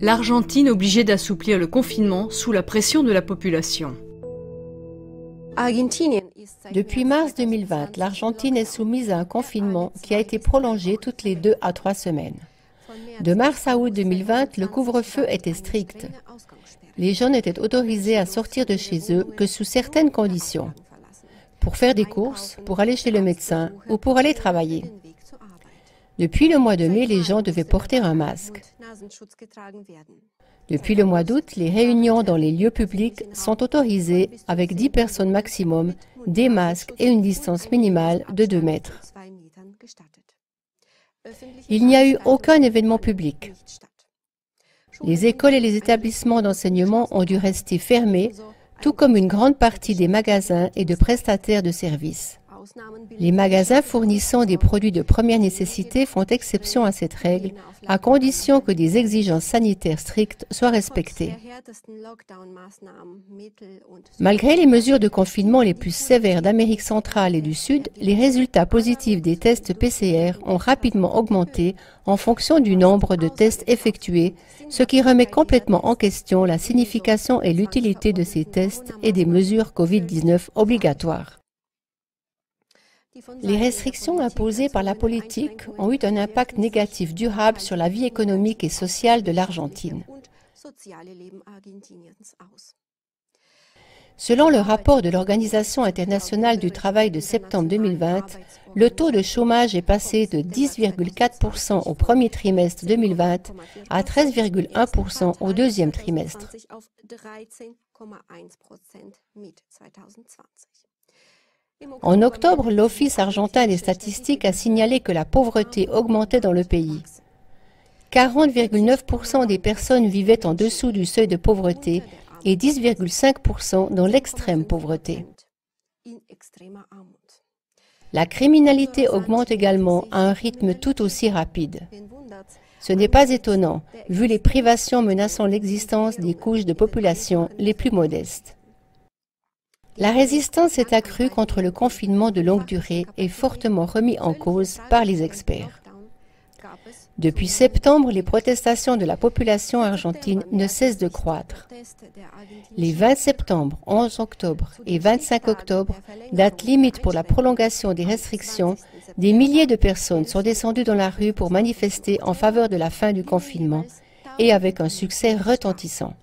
l'Argentine obligée d'assouplir le confinement sous la pression de la population. Depuis mars 2020, l'Argentine est soumise à un confinement qui a été prolongé toutes les 2 à 3 semaines. De mars à août 2020, le couvre-feu était strict. Les gens n'étaient autorisés à sortir de chez eux que sous certaines conditions. Pour faire des courses, pour aller chez le médecin ou pour aller travailler. Depuis le mois de mai, les gens devaient porter un masque. Depuis le mois d'août, les réunions dans les lieux publics sont autorisées avec 10 personnes maximum, des masques et une distance minimale de 2 mètres. Il n'y a eu aucun événement public. Les écoles et les établissements d'enseignement ont dû rester fermés, tout comme une grande partie des magasins et de prestataires de services. Les magasins fournissant des produits de première nécessité font exception à cette règle, à condition que des exigences sanitaires strictes soient respectées. Malgré les mesures de confinement les plus sévères d'Amérique centrale et du Sud, les résultats positifs des tests PCR ont rapidement augmenté en fonction du nombre de tests effectués, ce qui remet complètement en question la signification et l'utilité de ces tests et des mesures Covid-19 obligatoires. Les restrictions imposées par la politique ont eu un impact négatif durable sur la vie économique et sociale de l'Argentine. Selon le rapport de l'Organisation internationale du travail de septembre 2020, le taux de chômage est passé de 10,4% au premier trimestre 2020 à 13,1% au deuxième trimestre. En octobre, l'Office argentin des statistiques a signalé que la pauvreté augmentait dans le pays. 40,9% des personnes vivaient en dessous du seuil de pauvreté et 10,5% dans l'extrême pauvreté. La criminalité augmente également à un rythme tout aussi rapide. Ce n'est pas étonnant, vu les privations menaçant l'existence des couches de population les plus modestes. La résistance s'est accrue contre le confinement de longue durée et fortement remis en cause par les experts. Depuis septembre, les protestations de la population argentine ne cessent de croître. Les 20 septembre, 11 octobre et 25 octobre, date limite pour la prolongation des restrictions, des milliers de personnes sont descendues dans la rue pour manifester en faveur de la fin du confinement et avec un succès retentissant.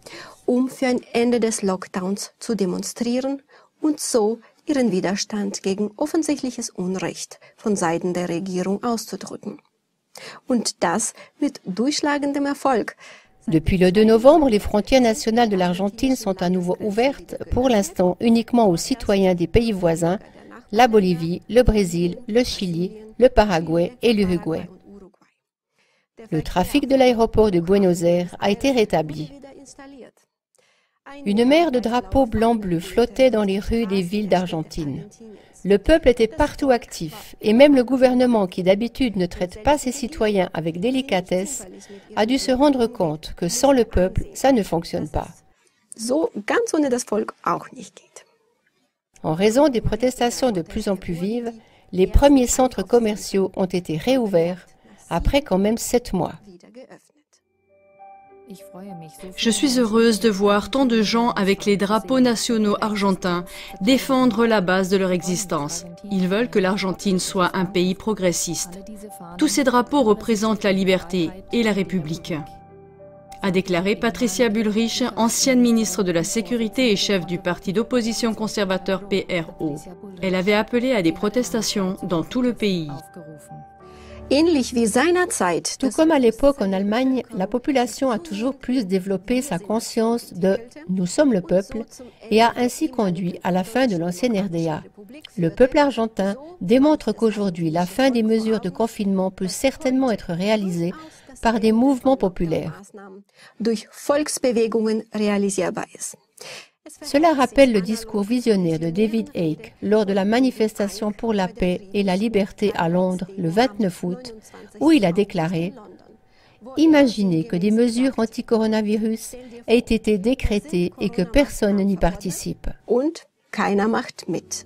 Für ein Ende des Lockdowns zu demonstrieren und so ihren Widerstand gegen offensichtliches Unrecht von Seiten der Regierung auszudrücken. Und das mit durchschlagendem Erfolg. Depuis le 2 novembre, les frontières nationales de l'Argentine sont à nouveau ouvertes, pour l'instant uniquement aux citoyens des pays voisins, la Bolivie, le Brésil, le Chili, le Paraguay et l'Uruguay. Le trafic de l'aéroport de Buenos Aires a été rétabli. Une mer de drapeaux blanc-bleu flottait dans les rues des villes d'Argentine. Le peuple était partout actif et même le gouvernement, qui d'habitude ne traite pas ses citoyens avec délicatesse, a dû se rendre compte que sans le peuple, ça ne fonctionne pas. So ganz ohne das Volk auch nicht geht. En raison des protestations de plus en plus vives, les premiers centres commerciaux ont été réouverts après quand même 7 mois. Je suis heureuse de voir tant de gens avec les drapeaux nationaux argentins défendre la base de leur existence. Ils veulent que l'Argentine soit un pays progressiste. Tous ces drapeaux représentent la liberté et la République, a déclaré Patricia Bullrich, ancienne ministre de la Sécurité et chef du parti d'opposition conservateur PRO. Elle avait appelé à des protestations dans tout le pays. Tout comme à l'époque en Allemagne, la population a toujours plus développé sa conscience de « nous sommes le peuple » et a ainsi conduit à la fin de l'ancienne RDA. Le peuple argentin démontre qu'aujourd'hui, la fin des mesures de confinement peut certainement être réalisée par des mouvements populaires. Cela rappelle le discours visionnaire de David Icke lors de la manifestation pour la paix et la liberté à Londres le 29 août, où il a déclaré « Imaginez que des mesures anti-coronavirus aient été décrétées et que personne n'y participe. » Und keiner macht mit.